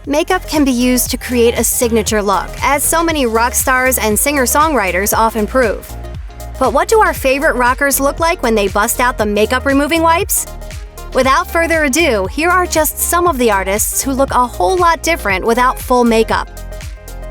Makeup can be used to create a signature look, as so many rock stars and singer-songwriters often prove. But what do our favorite rockers look like when they bust out the makeup-removing wipes? Without further ado, here are just some of the artists who look a whole lot different without full makeup.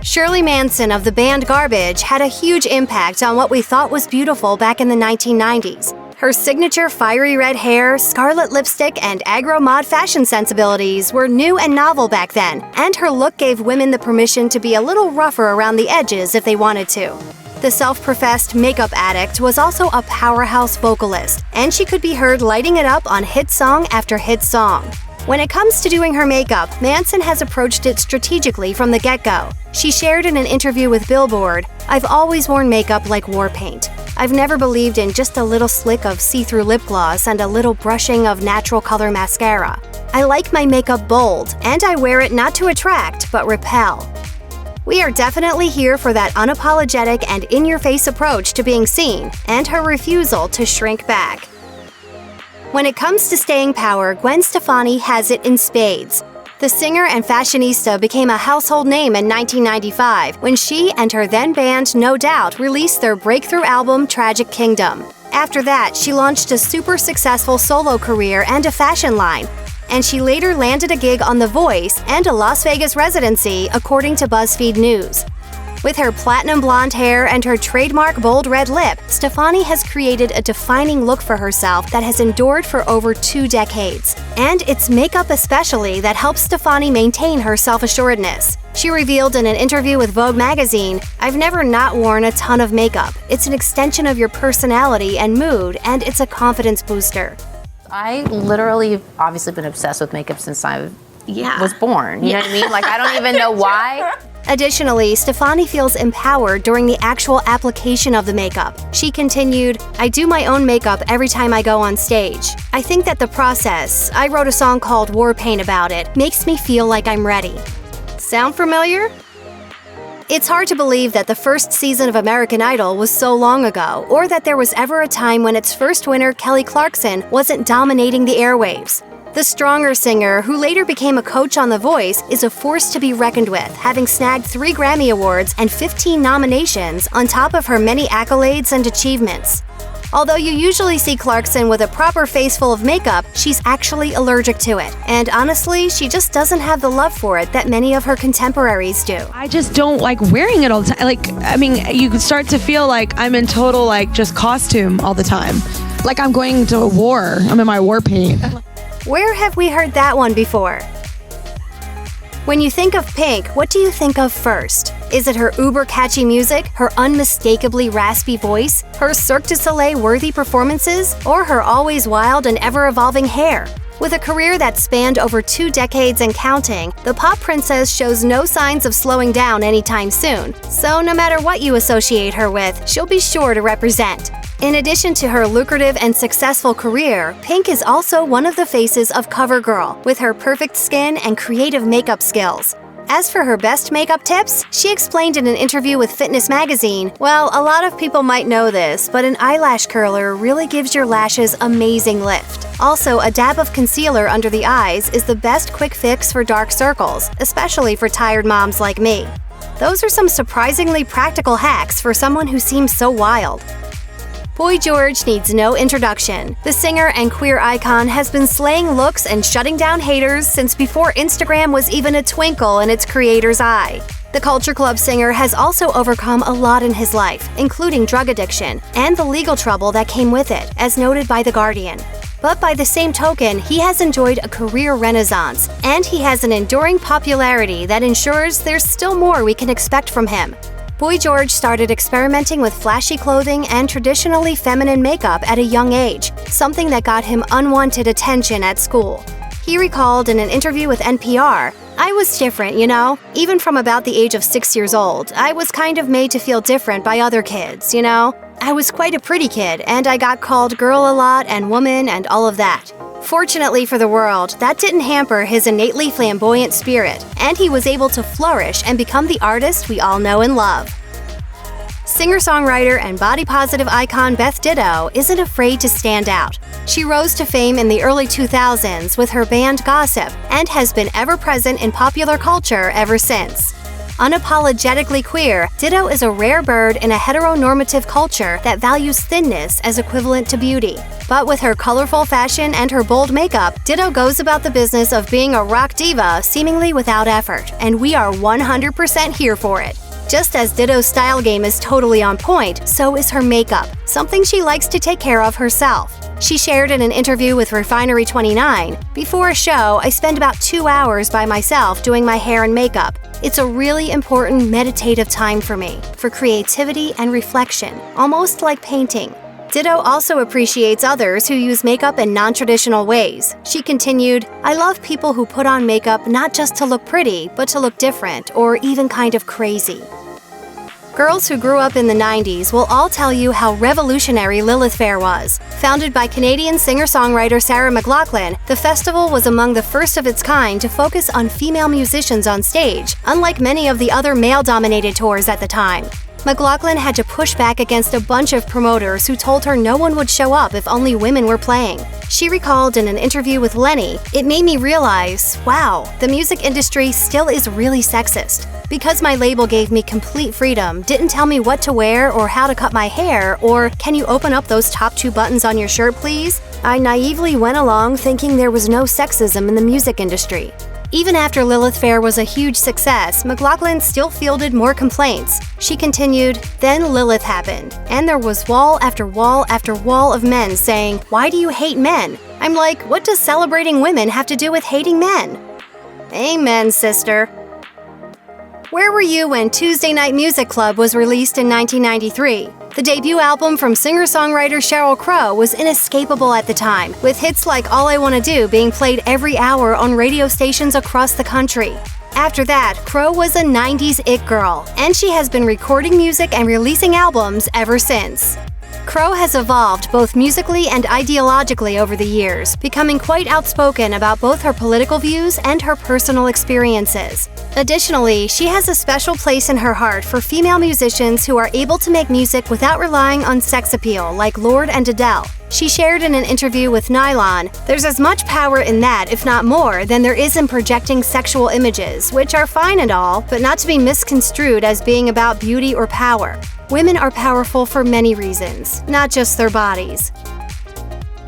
Shirley Manson of the band Garbage had a huge impact on what we thought was beautiful back in the 1990s. Her signature fiery red hair, scarlet lipstick, and aggro-mod fashion sensibilities were new and novel back then, and her look gave women the permission to be a little rougher around the edges if they wanted to. The self-professed makeup addict was also a powerhouse vocalist, and she could be heard lighting it up on hit song after hit song. When it comes to doing her makeup, Manson has approached it strategically from the get-go. She shared in an interview with Billboard, "I've always worn makeup like war paint. I've never believed in just a little slick of see-through lip gloss and a little brushing of natural color mascara. I like my makeup bold, and I wear it not to attract, but repel." We are definitely here for that unapologetic and in-your-face approach to being seen, and her refusal to shrink back. When it comes to staying power, Gwen Stefani has it in spades. The singer and fashionista became a household name in 1995 when she and her then band No Doubt released their breakthrough album Tragic Kingdom. After that, she launched a super successful solo career and a fashion line, and she later landed a gig on The Voice and a Las Vegas residency, according to BuzzFeed News. With her platinum blonde hair and her trademark bold red lip, Stefani has created a defining look for herself that has endured for over 2 decades. And it's makeup especially that helps Stefani maintain her self-assuredness. She revealed in an interview with Vogue magazine, "I've never not worn a ton of makeup. It's an extension of your personality and mood, and it's a confidence booster." I literally have obviously been obsessed with makeup since I was born. You know what I mean? Like, I don't even know why. Additionally, Stefani feels empowered during the actual application of the makeup. She continued, "I do my own makeup every time I go on stage. I think that the process, I wrote a song called War Paint about it, makes me feel like I'm ready." Sound familiar? It's hard to believe that the first season of American Idol was so long ago, or that there was ever a time when its first winner, Kelly Clarkson, wasn't dominating the airwaves. The stronger singer, who later became a coach on The Voice, is a force to be reckoned with, having snagged 3 Grammy Awards and 15 nominations on top of her many accolades and achievements. Although you usually see Clarkson with a proper face full of makeup, she's actually allergic to it. And honestly, she just doesn't have the love for it that many of her contemporaries do. I just don't like wearing it all the time. You start to feel like I'm in total, just costume all the time. Like I'm going to a war. I'm in my war paint. Where have we heard that one before? When you think of Pink, what do you think of first? Is it her uber-catchy music, her unmistakably raspy voice, her Cirque du Soleil-worthy performances, or her always wild and ever-evolving hair? With a career that spanned over 2 decades and counting, the pop princess shows no signs of slowing down anytime soon, so no matter what you associate her with, she'll be sure to represent. In addition to her lucrative and successful career, Pink is also one of the faces of CoverGirl, with her perfect skin and creative makeup skills. As for her best makeup tips, she explained in an interview with Fitness Magazine, "Well, a lot of people might know this, but an eyelash curler really gives your lashes amazing lift. Also, a dab of concealer under the eyes is the best quick fix for dark circles, especially for tired moms like me." Those are some surprisingly practical hacks for someone who seems so wild. Boy George needs no introduction. The singer and queer icon has been slaying looks and shutting down haters since before Instagram was even a twinkle in its creator's eye. The Culture Club singer has also overcome a lot in his life, including drug addiction, and the legal trouble that came with it, as noted by The Guardian. But by the same token, he has enjoyed a career renaissance, and he has an enduring popularity that ensures there's still more we can expect from him. Boy George started experimenting with flashy clothing and traditionally feminine makeup at a young age, something that got him unwanted attention at school. He recalled in an interview with NPR, "I was different, you know? Even from about the age of 6 years old, I was kind of made to feel different by other kids, you know? I was quite a pretty kid, and I got called girl a lot and woman and all of that." Fortunately for the world, that didn't hamper his innately flamboyant spirit, and he was able to flourish and become the artist we all know and love. Singer-songwriter and body-positive icon Beth Ditto isn't afraid to stand out. She rose to fame in the early 2000s with her band Gossip and has been ever present in popular culture ever since. Unapologetically queer, Ditto is a rare bird in a heteronormative culture that values thinness as equivalent to beauty. But with her colorful fashion and her bold makeup, Ditto goes about the business of being a rock diva seemingly without effort, and we are 100% here for it. Just as Ditto's style game is totally on point, so is her makeup, something she likes to take care of herself. She shared in an interview with Refinery29, "Before a show, I spend about 2 hours by myself doing my hair and makeup. It's a really important meditative time for me, for creativity and reflection, almost like painting." Ditto also appreciates others who use makeup in non-traditional ways. She continued, "I love people who put on makeup not just to look pretty, but to look different or even kind of crazy." Girls who grew up in the 90s will all tell you how revolutionary Lilith Fair was. Founded by Canadian singer-songwriter Sarah McLachlan, the festival was among the first of its kind to focus on female musicians on stage, unlike many of the other male-dominated tours at the time. McLachlan had to push back against a bunch of promoters who told her no one would show up if only women were playing. She recalled in an interview with Lenny, "It made me realize, wow, the music industry still is really sexist. Because my label gave me complete freedom, didn't tell me what to wear or how to cut my hair, or can you open up those top 2 buttons on your shirt, please? I naively went along thinking there was no sexism in the music industry." Even after Lilith Fair was a huge success, McLachlan still fielded more complaints. She continued, "Then Lilith happened, and there was wall after wall after wall of men saying, 'Why do you hate men?' I'm like, what does celebrating women have to do with hating men?" Amen, sister. Where were you when Tuesday Night Music Club was released in 1993? The debut album from singer-songwriter Sheryl Crow was inescapable at the time, with hits like All I Wanna Do being played every hour on radio stations across the country. After that, Crow was a 90s it girl, and she has been recording music and releasing albums ever since. Crow has evolved both musically and ideologically over the years, becoming quite outspoken about both her political views and her personal experiences. Additionally, she has a special place in her heart for female musicians who are able to make music without relying on sex appeal, like Lorde and Adele. She shared in an interview with Nylon, "There's as much power in that, if not more, than there is in projecting sexual images, which are fine and all, but not to be misconstrued as being about beauty or power. Women are powerful for many reasons, not just their bodies."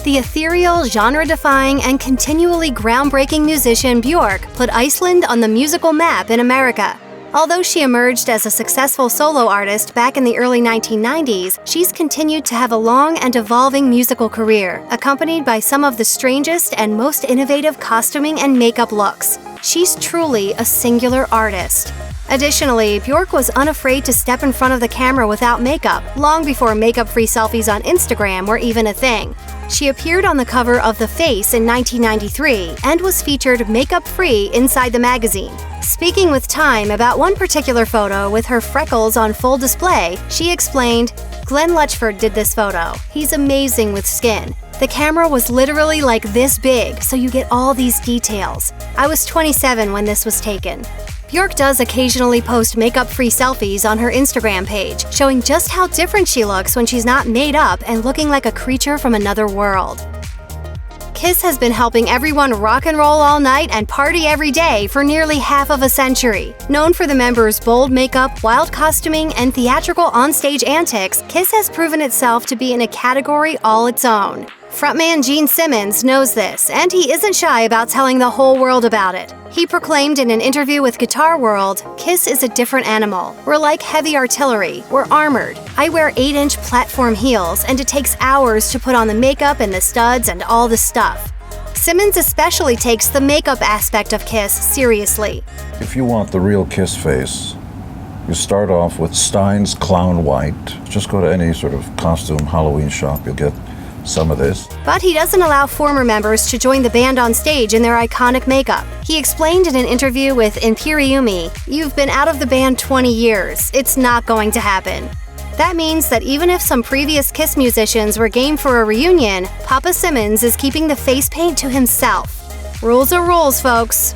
The ethereal, genre-defying, and continually groundbreaking musician Bjork put Iceland on the musical map in America. Although she emerged as a successful solo artist back in the early 1990s, she's continued to have a long and evolving musical career, accompanied by some of the strangest and most innovative costuming and makeup looks. She's truly a singular artist. Additionally, Bjork was unafraid to step in front of the camera without makeup, long before makeup-free selfies on Instagram were even a thing. She appeared on the cover of The Face in 1993 and was featured makeup-free inside the magazine. Speaking with Time about one particular photo with her freckles on full display, she explained, "Glenn Lutchford did this photo. He's amazing with skin. The camera was literally like this big, so you get all these details. I was 27 when this was taken." Bjork does occasionally post makeup-free selfies on her Instagram page, showing just how different she looks when she's not made up and looking like a creature from another world. Kiss has been helping everyone rock and roll all night and party every day for nearly half of a century. Known for the members' bold makeup, wild costuming, and theatrical onstage antics, Kiss has proven itself to be in a category all its own. Frontman Gene Simmons knows this, and he isn't shy about telling the whole world about it. He proclaimed in an interview with Guitar World, "Kiss is a different animal. We're like heavy artillery. We're armored. I wear 8-inch platform heels, and it takes hours to put on the makeup and the studs and all the stuff." Simmons especially takes the makeup aspect of Kiss seriously. If you want the real Kiss face, you start off with Stein's Clown White. Just go to any sort of costume Halloween shop, you'll get some of this. But he doesn't allow former members to join the band on stage in their iconic makeup. He explained in an interview with Imperiumi, "You've been out of the band 20 years. It's not going to happen." That means that even if some previous Kiss musicians were game for a reunion, Papa Simmons is keeping the face paint to himself. Rules are rules, folks.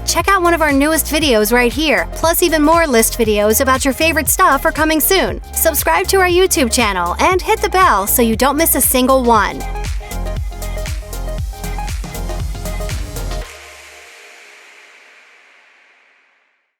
Check out one of our newest videos right here, plus even more list videos about your favorite stuff are coming soon. Subscribe to our YouTube channel and hit the bell so you don't miss a single one.